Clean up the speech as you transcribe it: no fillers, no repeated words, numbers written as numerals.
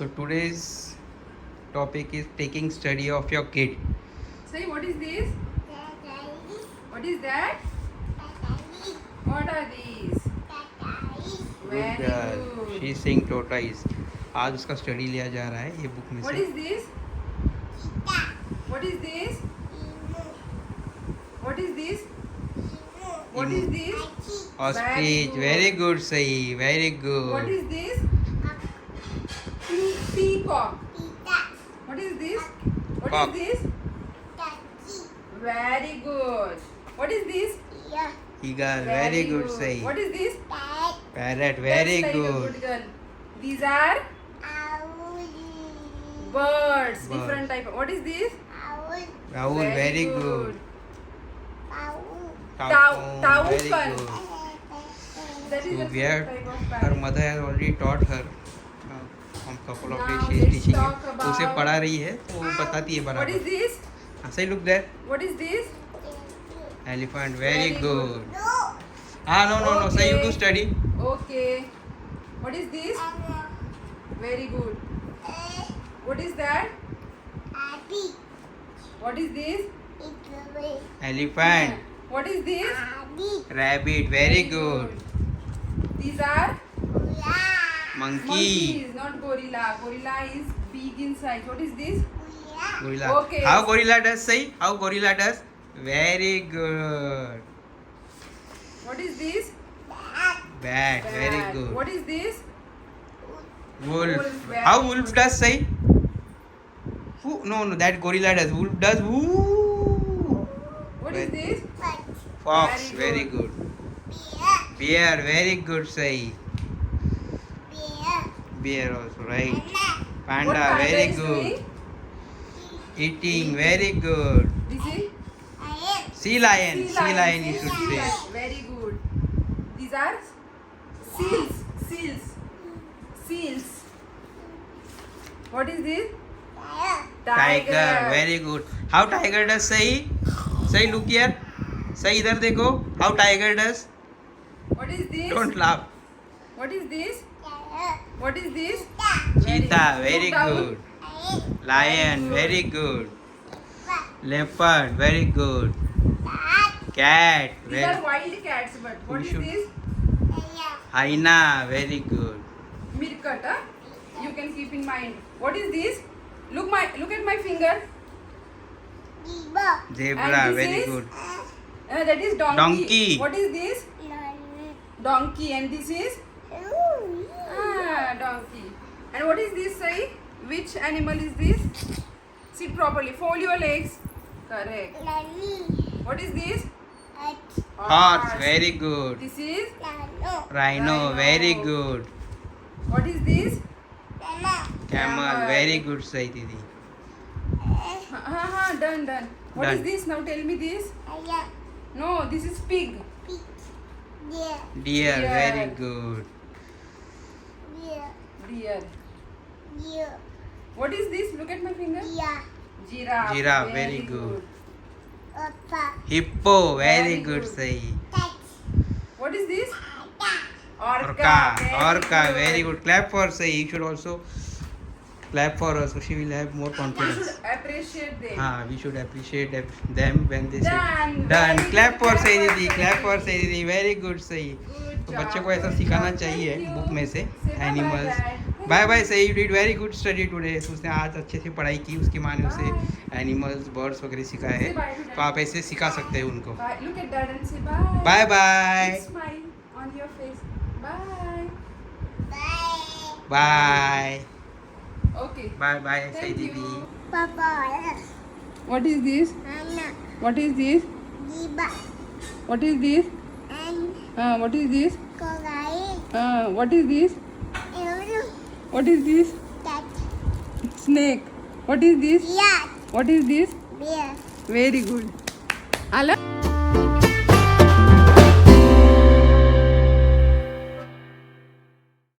So today's topic is taking study of your kid. Say, what is this? What is that? What are these? Very Good girl. good. She is saying tortoise. आज उसका study लिया जा रहा है ये book में What से. is this? What is this? What is this? What is this? Ostrich. Very good, Sahi. Very good. What is this? Peacock. What is this? What Cock. is this? Very good. What is this? Eagle. Very good, Sahi. What is this? Parrot. Very That's like a good. good girl. These are birds. Different type. What is this? Owl. Very good. Tau- Very Taukan. good. That is So a we have, type of her parrot. mother has already taught her from couple of Now days she is let's teaching talk her. about- उसे पढ़ा रही है तो वो बताती है What बराबर. is this? Say look there. What is this? Elephant. Very Very good. good. No. Say you do Okay. study. Okay. What is this? Very good. What is that? What is this? Elephant. What is this? Rabbit. Very good. These are Monkey. monkeys, not gorilla. Gorilla is big in size. What is this? Gorilla. Okay. How gorilla does? Say how gorilla does. Very good. What is this? Bat. Very Bat. good. What is this? Wolf. Wolf, very How good. wolf does? Say. No. That gorilla does. Wolf does. Woo. What is this? Fox. Very Very good. Bear. Very good. Say. Bear also right. What Panda. panda Very is good. doing? Eating. Very good. This is Sea lion. Sea lion you Sea should say. lion. Very good. These are seals. Seals. What is this? Tiger. Very good. How tiger does? Say. Say look here. Say इधर देखो. How tiger does? What is this? Don't laugh. What is this? What is this? Cheetah. Very Look down. good. Lion. Very good. Leopard. Very good. Cat. These are Very. wild cats, but what We is should- this? Hyena. Very good. Meerkat. You can keep in mind. What is this? Look at my finger. Zebra. And this Very is- good. That is donkey. Donkey. What is this? Donkey. And this is? Donkey. And what is this, Sai? Which animal is this? Sit properly. Fold your legs. Correct. What is this? Horse. Very good. This is? Rhino. Rhino. Very good. What is this? Camel. Very good. Say Didi. Done. What is Done. this? Now tell me this. No, this is pig. Deer. Very Deer. good. Deer. What is this? Look at my finger. Giraffe. Giraffe, very good. Hippo. Very Very good. good. Say. What is this? Orca. Very good. Clap for Say. You should also clap for her so she will have more We confidence. should appreciate them. We should appreciate them when they say Done. done. Very Clap good. for Say Clap for Didi. Sai Clap for Didi. Say Didi. Very good. Say. Good तो job, बच्चे को ऐसा good सिखाना job. चाहिए Thank you. Book में से Say bye-bye, animals. Dad. Bye bye say you did very good study today. उसने आज अच्छे से पढ़ाई की. उसकी माँ ने उसे एनिमल्स बर्ड्स वगैरह सिखाए Say हैं. bye to Dad. तो आप ऐसे सिखा सकते हैं उनको. Bye. Look at Dad and say bye. Bye bye. Big smile on your face. Bye. Bye Okay. Bye bye सही Thank दीदी. you. What is this? What is this? What is this? What is this? What is this? What is this? Snake. What is this? What is this? Very good. Allah.